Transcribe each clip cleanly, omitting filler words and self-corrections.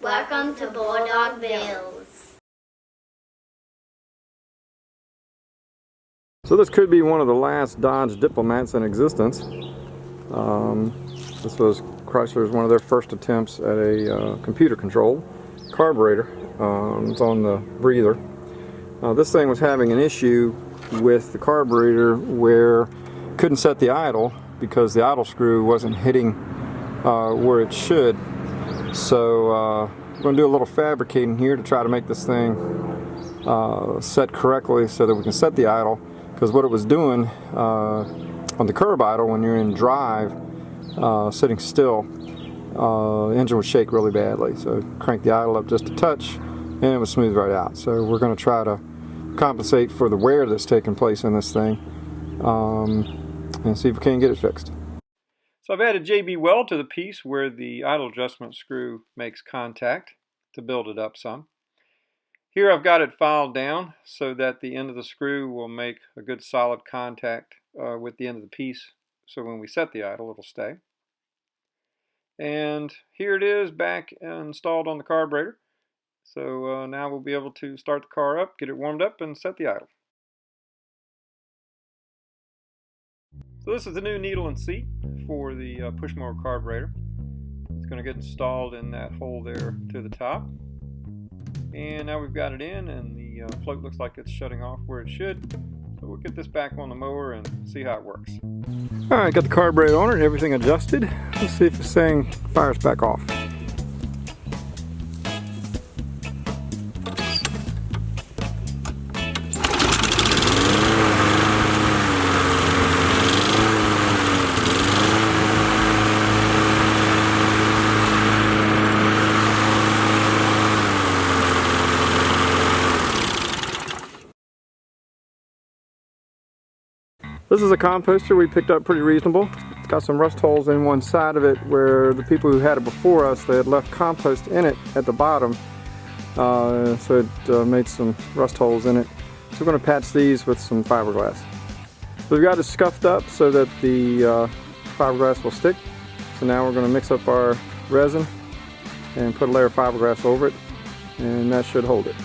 Welcome to Bulldog Bills. So this could be one of the last Dodge Diplomats in existence. This was Chrysler's one of their first attempts at a computer-controlled carburetor. It's on the breather. This thing was having an issue with the carburetor where it couldn't set the idle because the idle screw wasn't hitting where it should. So we're going to do a little fabricating here to try to make this thing set correctly so that we can set the idle, because what it was doing on the curb idle when you're in drive, sitting still, the engine would shake really badly. So crank the idle up just a touch and it would smooth right out. So we're going to try to compensate for the wear that's taking place in this thing and see if we can get it fixed. So I've added JB weld to the piece where the idle adjustment screw makes contact to build it up some. Here I've got it filed down so that the end of the screw will make a good solid contact with the end of the piece, so when we set the idle it'll stay. And here it is back installed on the carburetor. So now we'll be able to start the car up, get it warmed up, and set the idle. So this is the new needle and seat for the push mower carburetor. It's going to get installed in that hole there to the top. And now we've got it in, and the float looks like it's shutting off where it should. So we'll get this back on the mower and see how it works. Alright, got the carburetor on it and everything adjusted. Let's see if this thing fires back off. This is a composter we picked up pretty reasonable. It's got some rust holes in one side of it where the people who had it before us, they had left compost in it at the bottom. So it made some rust holes in it. So we're going to patch these with some fiberglass. So we've got it scuffed up so that the fiberglass will stick. So now we're going to mix up our resin and put a layer of fiberglass over it, and that should hold it.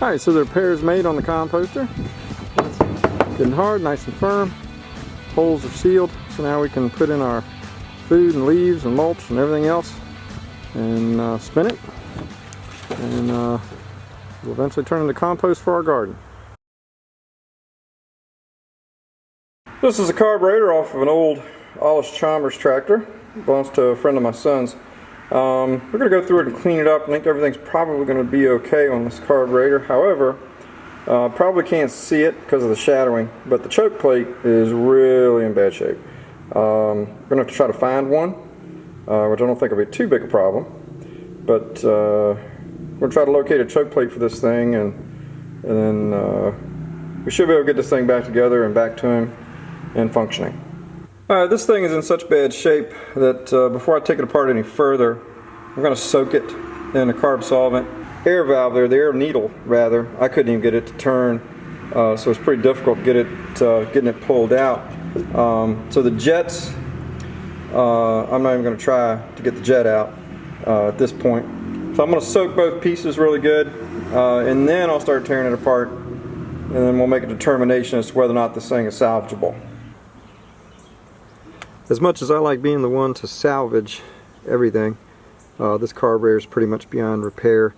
Alright, so the repair is made on the composter. It's getting hard, nice and firm. Holes are sealed, so now we can put in our food and leaves and mulch and everything else and spin it. And we'll eventually turn into compost for our garden. This is a carburetor off of an old Allis Chalmers tractor. It belongs to a friend of my son's. We're going to go through it and clean it up. I think everything's probably going to be okay on this carburetor. However, probably can't see it because of the shadowing, but the choke plate is really in bad shape. We're going to have to try to find one, which I don't think will be too big a problem. But we're going to try to locate a choke plate for this thing, and then we should be able to get this thing back together and back to him and functioning. Alright, this thing is in such bad shape that before I take it apart any further, I'm going to soak it in a CARB solvent. Air valve there, the air needle rather, I couldn't even get it to turn, so it's pretty difficult to get it, getting it pulled out. So the jets, I'm not even going to try to get the jet out at this point. So I'm going to soak both pieces really good, and then I'll start tearing it apart, and then we'll make a determination as to whether or not this thing is salvageable. As much as I like being the one to salvage everything, this carburetor is pretty much beyond repair.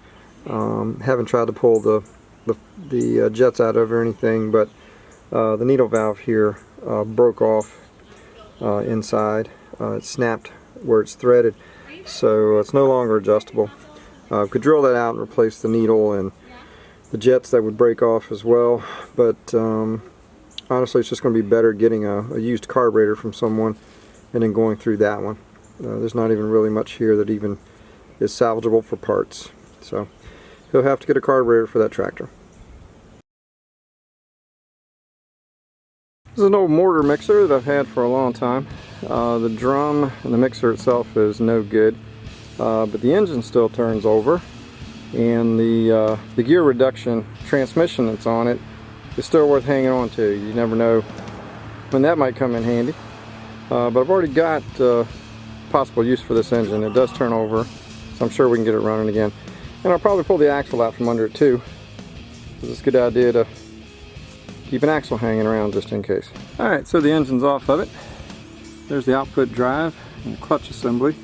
Haven't tried to pull the jets out of or anything, but the needle valve here broke off inside. It snapped where it's threaded, so it's no longer adjustable. Could drill that out and replace the needle and the jets that would break off as well, but honestly it's just going to be better getting a used carburetor from someone and then going through that one. There's not even really much here that even is salvageable for parts. So he'll have to get a carburetor for that tractor. This is an old mortar mixer that I've had for a long time. The drum and the mixer itself is no good, but the engine still turns over. and the gear reduction transmission that's on it is still worth hanging on to. You never know when that might come in handy. But I've already got possible use for this engine. It does turn over, so I'm sure we can get it running again. And I'll probably pull the axle out from under it too, because it's a good idea to keep an axle hanging around just in case. Alright, so the engine's off of it. There's the output drive and the clutch assembly.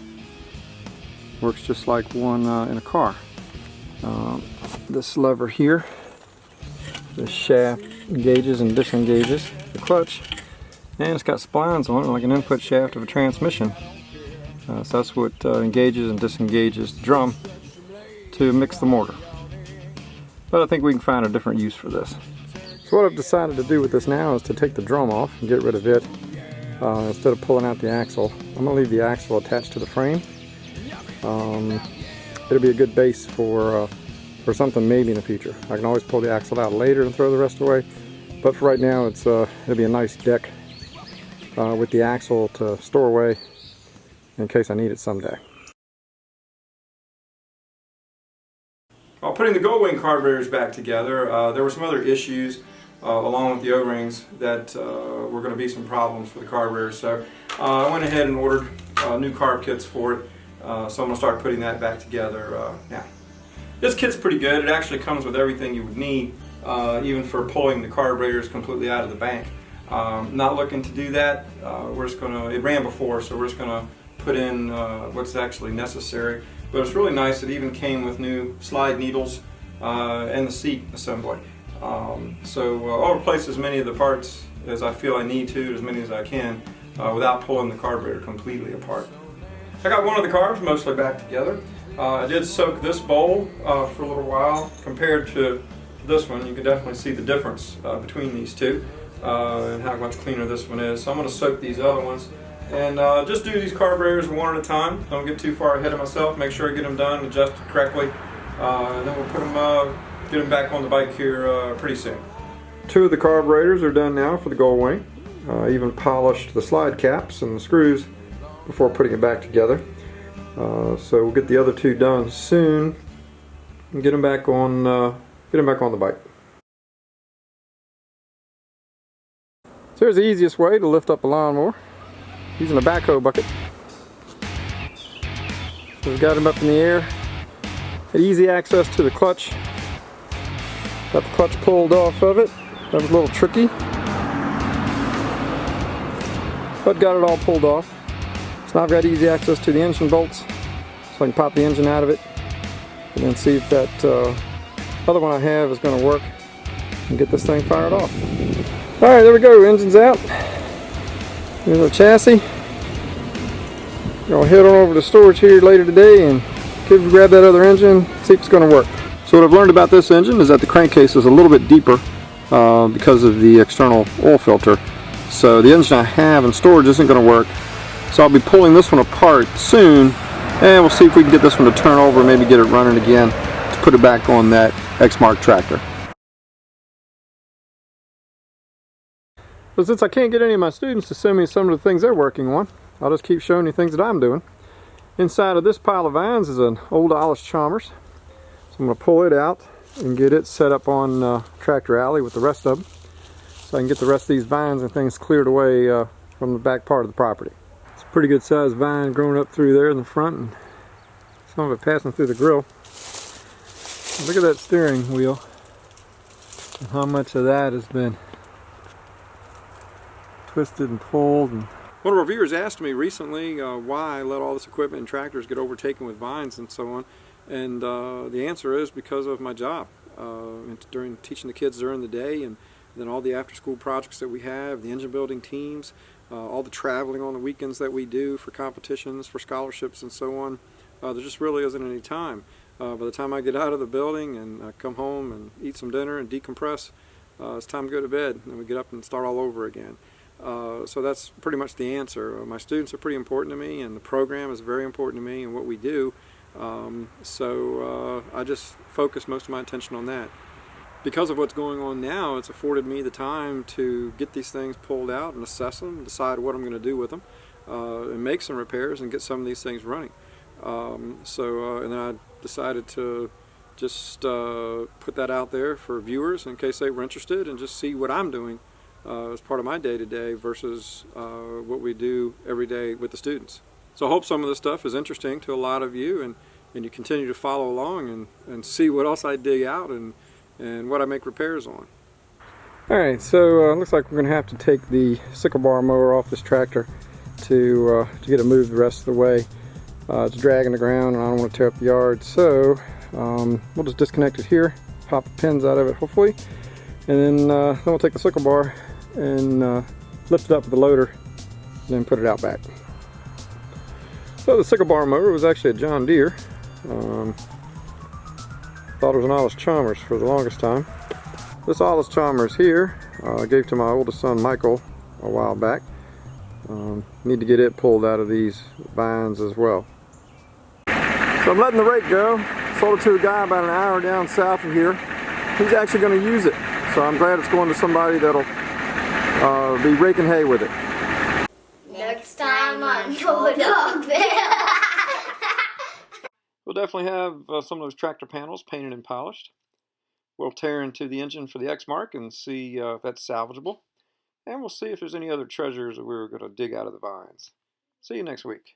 Works just like one in a car. This lever here, this shaft engages and disengages the clutch, and it's got splines on it like an input shaft of a transmission. So that's what engages and disengages the drum to mix the mortar. But I think we can find a different use for this. So what I've decided to do with this now is to take the drum off and get rid of it instead of pulling out the axle. I'm going to leave the axle attached to the frame. It'll be a good base for something maybe in the future. I can always pull the axle out later and throw the rest away, but for right now it'll be a nice deck with the axle to store away in case I need it someday. While putting the GOLDWING carburetors back together, there were some other issues along with the O-rings that were going to be some problems for the carburetors. So I went ahead and ordered new carb kits for it. So I'm going to start putting that back together now. This kit's pretty good. It actually comes with everything you would need, even for pulling the carburetors completely out of the bank. Not looking to do that. We're just going to, it ran before, so we're just going to put in what's actually necessary. But it's really nice. It even came with new slide needles and the seat assembly. So I'll replace as many of the parts as I feel I need to, as many as I can, without pulling the carburetor completely apart. I got one of the carbs mostly back together. I did soak this bowl for a little while. Compared to this one, you can definitely see the difference between these two and how much cleaner this one is. So I'm going to soak these other ones and just do these carburetors one at a time. Don't get too far ahead of myself. Make sure I get them done, adjusted correctly, and then we'll put them, get them back on the bike here pretty soon. Two of the carburetors are done now for the GOLDWING. Even polished the slide caps and the screws before putting it back together. So we'll get the other two done soon and get them back on the bike. So here's the easiest way to lift up a lawnmower, using a backhoe bucket. So we've got them up in the air. Had easy access to the clutch. Got the clutch pulled off of it. That was a little tricky, but got it all pulled off. So now I've got easy access to the engine bolts, so I can pop the engine out of it and then see if that other one I have is going to work and get this thing fired off. Alright, there we go, engine's out. Here's our chassis. I'll head on over to storage here later today and grab that other engine, see if it's going to work. So what I've learned about this engine is that the crankcase is a little bit deeper because of the external oil filter. So the engine I have in storage isn't going to work. So I'll be pulling this one apart soon, and we'll see if we can get this one to turn over and maybe get it running again to put it back on that eXmark tractor. So since I can't get any of my students to send me some of the things they're working on, I'll just keep showing you things that I'm doing. Inside of this pile of vines is an old Allis Chalmers. So I'm going to pull it out and get it set up on tractor alley with the rest of them, so I can get the rest of these vines and things cleared away from the back part of the property. It's a pretty good sized vine growing up through there in the front, and some of it passing through the grill. Look at that steering wheel and how much of that has been twisted and pulled. And one of our viewers asked me recently why I let all this equipment and tractors get overtaken with vines and so on, and the answer is because of my job. During teaching the kids during the day, and then all the after-school projects that we have, the engine building teams, all the traveling on the weekends that we do for competitions, for scholarships and so on, there just really isn't any time. By the time I get out of the building and come home and eat some dinner and decompress, it's time to go to bed, and then we get up and start all over again. So that's pretty much the answer. My students are pretty important to me, and the program is very important to me and what we do. So I just focus most of my attention on that. Because of what's going on now, it's afforded me the time to get these things pulled out and assess them, decide what I'm going to do with them, and make some repairs and get some of these things running. And then I decided to just put that out there for viewers in case they were interested, and just see what I'm doing as part of my day-to-day versus what we do every day with the students. So I hope some of this stuff is interesting to a lot of you, and you continue to follow along and see what else I dig out and what I make repairs on. Alright, so looks like we're going to have to take the sickle bar mower off this tractor to get it moved the rest of the way. It's dragging the ground and I don't want to tear up the yard, so we'll just disconnect it here, pop the pins out of it hopefully, and then we'll take the sickle bar and lift it up with the loader and then put it out back. So the sickle bar mower was actually a John Deere. Thought it was an Allis Chalmers for the longest time. This Allis Chalmers here I gave to my oldest son Michael a while back. Need to get it pulled out of these vines as well. So I'm letting the rake go. Sold it to a guy about an hour down south of here. He's actually going to use it, so I'm glad it's going to somebody that'll be raking hay with it. Next time on Bulldogville. We'll definitely have some of those tractor panels painted and polished. We'll tear into the engine for the eXmark and see if that's salvageable. And we'll see if there's any other treasures that we're going to dig out of the vines. See you next week.